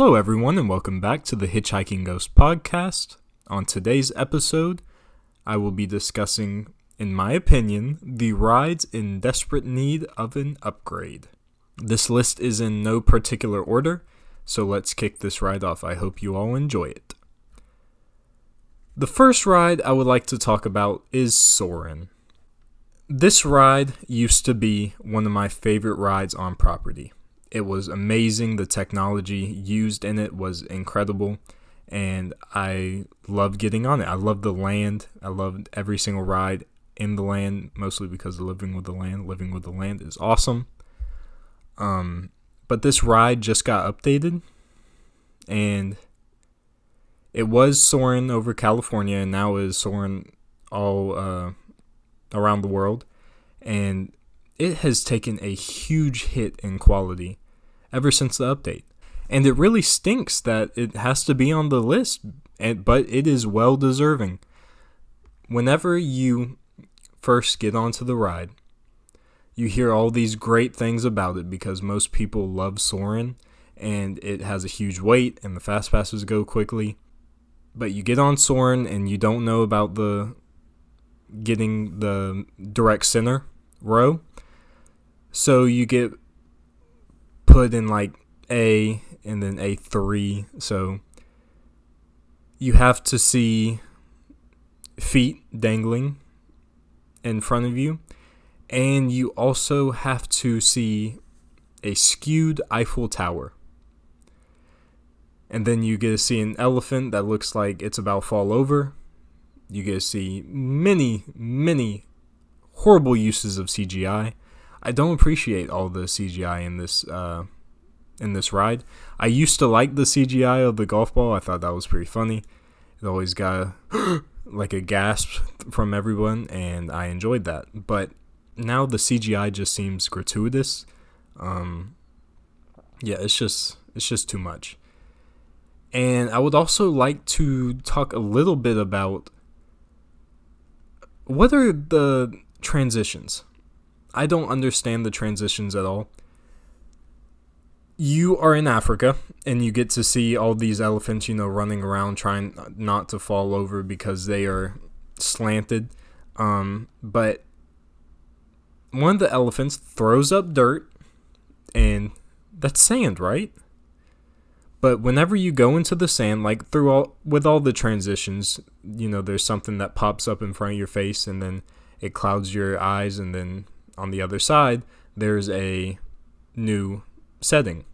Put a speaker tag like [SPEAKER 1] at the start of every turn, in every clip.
[SPEAKER 1] Hello, everyone, and welcome back to the Hitchhiking Ghost podcast. On today's episode, I will be discussing, in my opinion, the rides in desperate need of an upgrade. This list is in no particular order, so let's kick this ride off. I hope you all enjoy it. The first ride I would like to talk about is Soarin'. This ride used to be one of my favorite rides on property. It was amazing. The technology used in it was incredible, and I loved getting on it. I loved the land. I loved every single ride in the land, mostly because of living with the land. Living with the land is awesome. But this ride just got updated, and it was soaring over California, and now is soaring all around the world, and it has taken a huge hit in quality ever since the update. And it really stinks that it has to be on the list, but it is well deserving. Whenever you first get onto the ride, you hear all these great things about it because most people love Soarin', and it has a huge wait, and the fast passes go quickly. But you get on Soarin', and you don't know about getting the direct center row. So you get put in like A and then A3. So you have to see feet dangling in front of you. And you also have to see a skewed Eiffel Tower. And then you get to see an elephant that looks like it's about to fall over. You get to see many horrible uses of CGI. I don't appreciate all the CGI in this ride. I used to like the CGI of the golf ball. I thought that was pretty funny. It always got like a gasp from everyone, and I enjoyed that. But now the CGI just seems gratuitous. It's just too much. And I would also like to talk a little bit about what are the transitions. I don't understand the transitions at all. You are in Africa, and you get to see all these elephants, running around trying not to fall over because they are slanted. But one of the elephants throws up dirt, and that's sand, right? But whenever you go into the sand, like with all the transitions, there's something that pops up in front of your face, and then it clouds your eyes, and then on the other side, there's a new setting.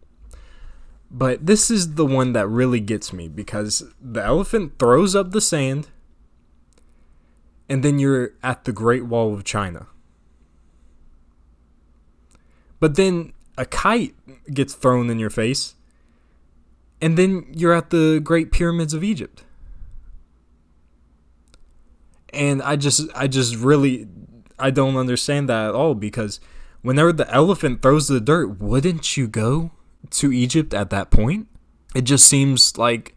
[SPEAKER 1] But this is the one that really gets me, because the elephant throws up the sand, and then you're at the Great Wall of China. But then a kite gets thrown in your face, and then you're at the Great Pyramids of Egypt. And I don't understand that at all, because whenever the elephant throws the dirt, wouldn't you go to Egypt at that point? It just seems like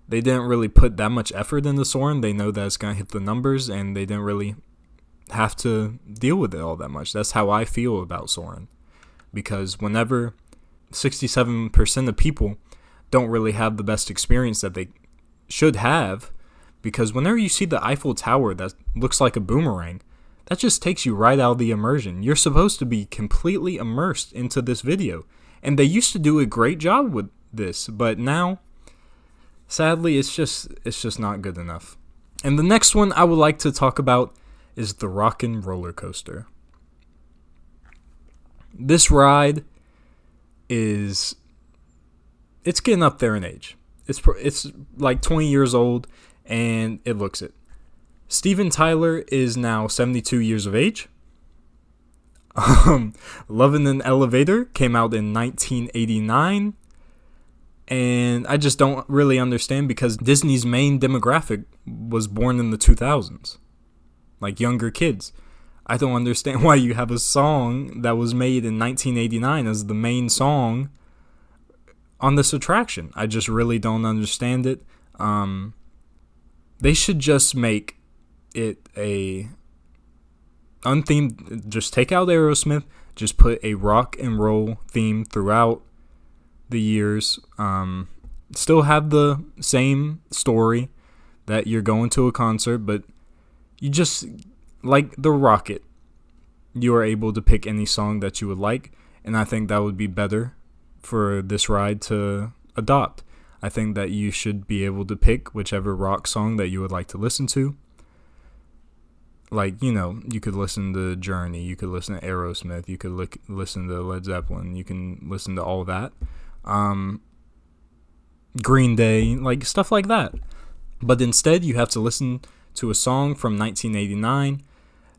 [SPEAKER 1] they didn't really put that much effort into Soarin'. They know that it's going to hit the numbers, and they didn't really have to deal with it all that much. That's how I feel about Soarin'. Because whenever 67% of people don't really have the best experience that they should have, because whenever you see the Eiffel Tower that looks like a boomerang, that just takes you right out of the immersion. You're supposed to be completely immersed into this video. And they used to do a great job with this, but now, sadly, it's just not good enough. And the next one I would like to talk about is the Rockin' Roller Coaster. This ride it's getting up there in age. It's like 20 years old, and it looks it. Steven Tyler is now 72 years of age. Lovin' an Elevator came out in 1989, and I just don't really understand, because Disney's main demographic was born in the 2000s, like younger kids. I don't understand why you have a song that was made in 1989 as the main song on this attraction. I just really don't understand it. They should just make it a unthemed, just take out Aerosmith, just put a rock and roll theme throughout the years, still have the same story that you're going to a concert, but you just, like the Rocket, you are able to pick any song that you would like, and I think that would be better for this ride to adopt. I think that you should be able to pick whichever rock song that you would like to listen to. Like, you could listen to Journey, you could listen to Aerosmith, you could listen to Led Zeppelin, you can listen to all that. Green Day, like stuff like that. But instead, you have to listen to a song from 1989,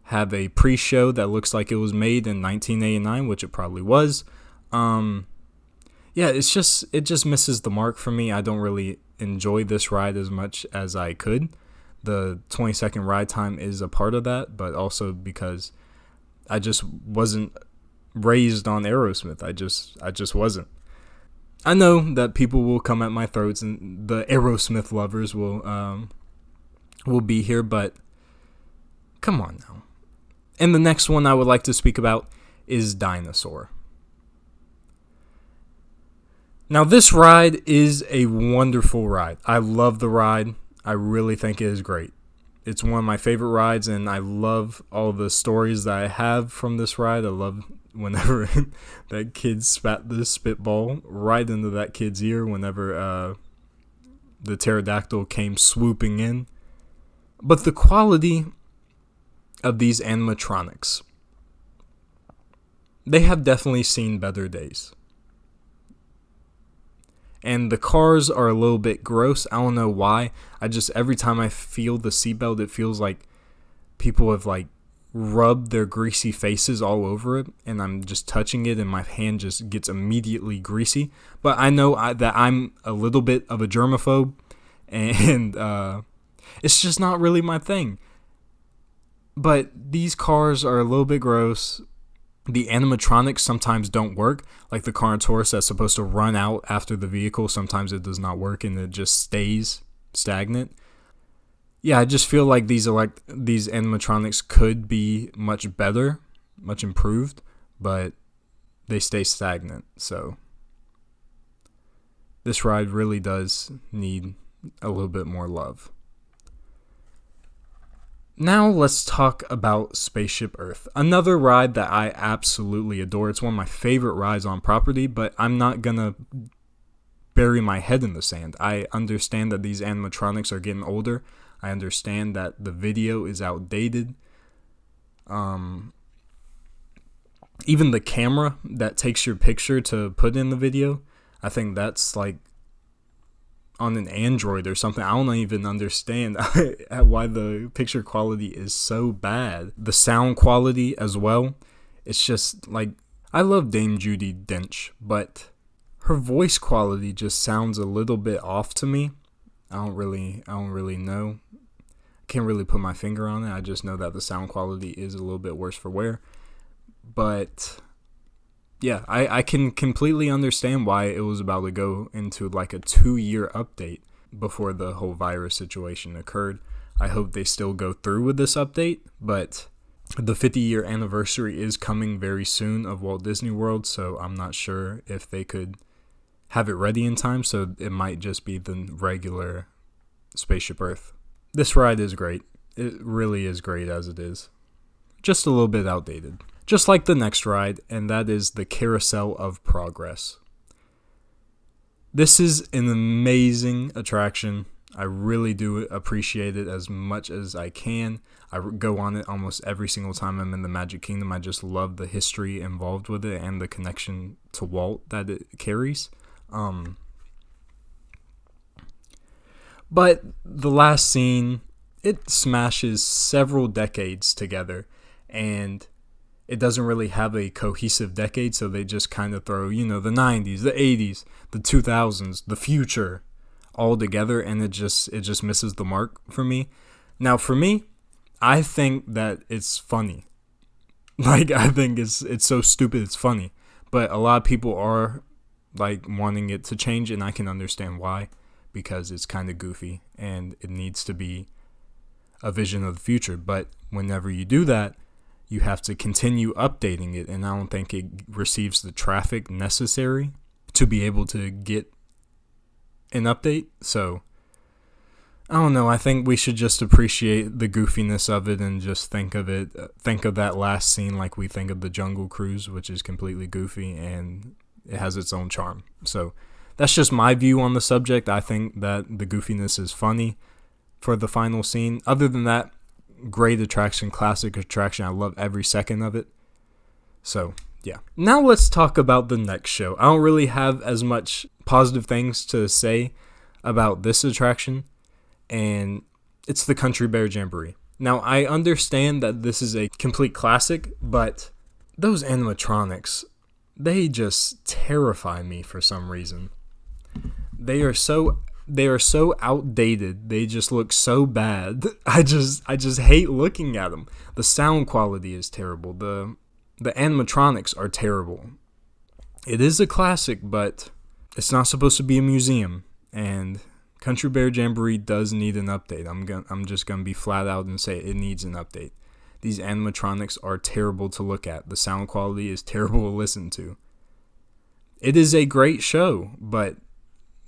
[SPEAKER 1] have a pre-show that looks like it was made in 1989, which it probably was. It just misses the mark for me. I don't really enjoy this ride as much as I could. The 20-second ride time is a part of that, but also because I just wasn't raised on Aerosmith. I just wasn't. I know that people will come at my throats, and the Aerosmith lovers will be here, but come on now. And the next one I would like to speak about is Dinosaur. Now, this ride is a wonderful ride. I love the ride. I really think it is great. It's one of my favorite rides, and I love all the stories that I have from this ride. I love whenever that kid spat the spitball right into that kid's ear whenever the pterodactyl came swooping in. But the quality of these animatronics, they have definitely seen better days. And the cars are a little bit gross. I don't know why. Every time I feel the seatbelt, it feels like people have rubbed their greasy faces all over it, and I'm just touching it and my hand just gets immediately greasy. But I know that I'm a little bit of a germaphobe, and it's just not really my thing. But these cars are a little bit gross. The animatronics sometimes don't work, like the Carnotaurus that's supposed to run out after the vehicle. Sometimes it does not work and it just stays stagnant. Yeah, I just feel like these animatronics could be much better, much improved, but they stay stagnant. So this ride really does need a little bit more love. Now let's talk about Spaceship Earth, another ride that I absolutely adore. It's one of my favorite rides on property, but I'm not gonna bury my head in the sand. I understand that these animatronics are getting older. I understand that the video is outdated. Even the camera that takes your picture to put in the video, I think that's on an Android or something. I don't even understand why the picture quality is so bad. The sound quality as well. It's just I love Dame Judi Dench, but her voice quality just sounds a little bit off to me. I don't really know. I can't really put my finger on it. I just know that the sound quality is a little bit worse for wear. But yeah, I can completely understand why it was about to go into a 2-year update before the whole virus situation occurred. I hope they still go through with this update, but the 50-year anniversary is coming very soon of Walt Disney World, so I'm not sure if they could have it ready in time, so it might just be the regular Spaceship Earth. This ride is great. It really is great as it is. Just a little bit outdated. Just like the next ride, and that is the Carousel of Progress. This is an amazing attraction. I really do appreciate it as much as I can. I go on it almost every single time I'm in the Magic Kingdom. I just love the history involved with it and the connection to Walt that it carries. But the last scene, it smashes several decades together, and it doesn't really have a cohesive decade, so they just kind of throw, the 90s, the 80s, the 2000s, the future all together, and it just misses the mark for me. Now, for me, I think that it's funny. I think it's so stupid it's funny. But a lot of people are wanting it to change, and I can understand why, because it's kind of goofy and it needs to be a vision of the future. But whenever you do that, you have to continue updating it, and I don't think it receives the traffic necessary to be able to get an update. So I don't know. I think we should just appreciate the goofiness of it and just think of that last scene like we think of the Jungle Cruise, which is completely goofy and it has its own charm. So that's just my view on the subject. I think that the goofiness is funny for the final scene. Other than that, great attraction, classic attraction. I love every second of it. So yeah. Now let's talk about the next show. I don't really have as much positive things to say about this attraction, and it's the Country Bear Jamboree. Now, I understand that this is a complete classic, but those animatronics, they just terrify me for some reason. They are so outdated. They just look so bad. I just hate looking at them. The sound quality is terrible. The animatronics are terrible. It is a classic, but it's not supposed to be a museum, and Country Bear Jamboree does need an update. I'm just gonna be flat out and say it needs an update. These animatronics are terrible to look at. The sound quality is terrible to listen to. It is a great show, but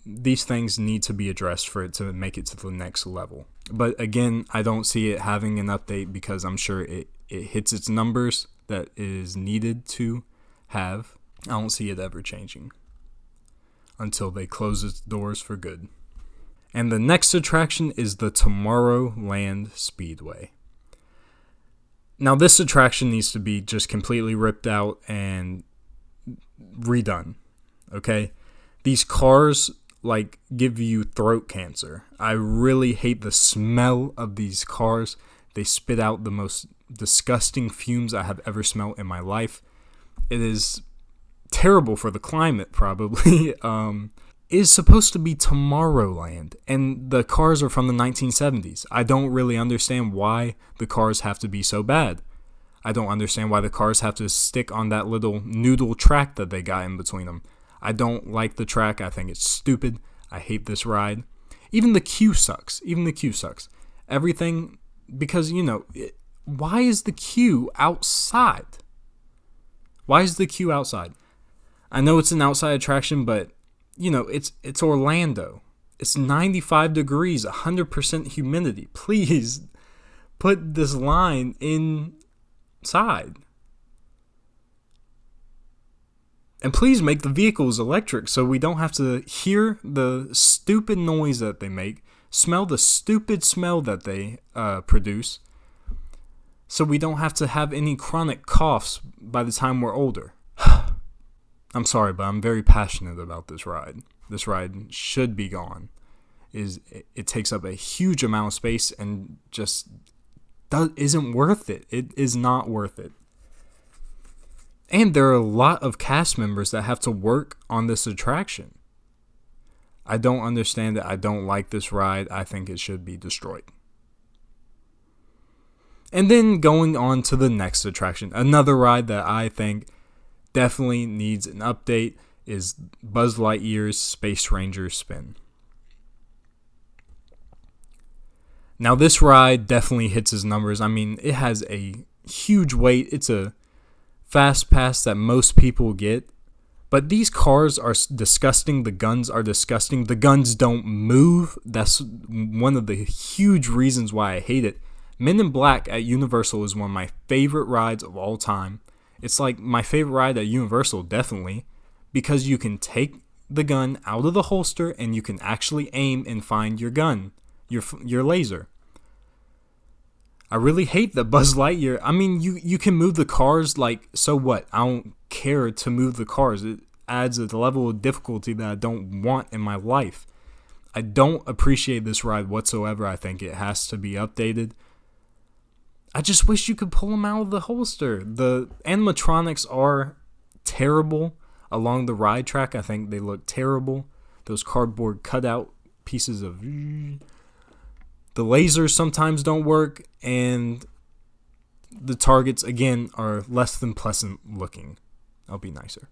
[SPEAKER 1] these things need to be addressed for it to make it to the next level. But again, I don't see it having an update because I'm sure it hits its numbers that it is needed to have. I don't see it ever changing until they close its doors for good. And the next attraction is the Tomorrowland Speedway. Now, this attraction needs to be just completely ripped out and redone, okay? These cars, give you throat cancer. I really hate the smell of these cars. They spit out the most disgusting fumes I have ever smelled in my life. It is terrible for the climate, probably. It is supposed to be Tomorrowland, and the cars are from the 1970s. I don't really understand why the cars have to be so bad. I don't understand why the cars have to stick on that little noodle track that they got in between them. I don't like the track. I think it's stupid. I hate this ride. Even the queue sucks. Everything, because, why is the queue outside? I know it's an outside attraction, but it's Orlando. It's 95 degrees, 100% humidity. Please put this line inside. And please make the vehicles electric so we don't have to hear the stupid noise that they make, smell the stupid smell that they produce, so we don't have to have any chronic coughs by the time we're older. I'm sorry, but I'm very passionate about this ride. This ride should be gone. It takes up a huge amount of space and just isn't worth it. It is not worth it. And there are a lot of cast members that have to work on this attraction. I don't understand it. I don't like this ride. I think it should be destroyed. And then going on to the next attraction, another ride that I think definitely needs an update is Buzz Lightyear's Space Ranger Spin. Now, this ride definitely hits its numbers. I mean, it has a huge weight. It's a fast pass that most people get. But these cars are disgusting. The guns are disgusting. The guns don't move. That's one of the huge reasons why I hate it. Men in Black at Universal is one of my favorite rides of all time. It's like my favorite ride at Universal, definitely, because you can take the gun out of the holster and you can actually aim and find your gun, your laser. I really hate that Buzz Lightyear. I mean, you can move the cars, so what? I don't care to move the cars. It adds a level of difficulty that I don't want in my life. I don't appreciate this ride whatsoever. I think it has to be updated. I just wish you could pull them out of the holster. The animatronics are terrible along the ride track. I think they look terrible. Those cardboard cutout pieces of... The lasers sometimes don't work, and the targets, again, are less than pleasant looking. I'll be nicer.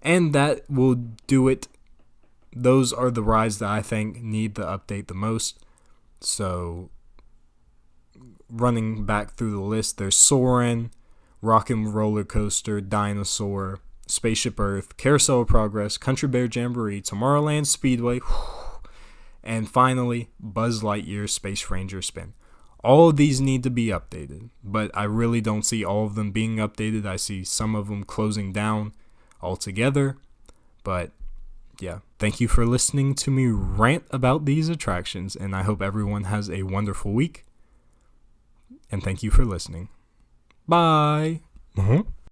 [SPEAKER 1] And that will do it. Those are the rides that I think need the update the most. So... running back through the list, there's Soarin', Rock'n' Roller Coaster, Dinosaur, Spaceship Earth, Carousel of Progress, Country Bear Jamboree, Tomorrowland Speedway, and finally, Buzz Lightyear Space Ranger Spin. All of these need to be updated, but I really don't see all of them being updated. I see some of them closing down altogether, but yeah, thank you for listening to me rant about these attractions, and I hope everyone has a wonderful week, and thank you for listening. Bye!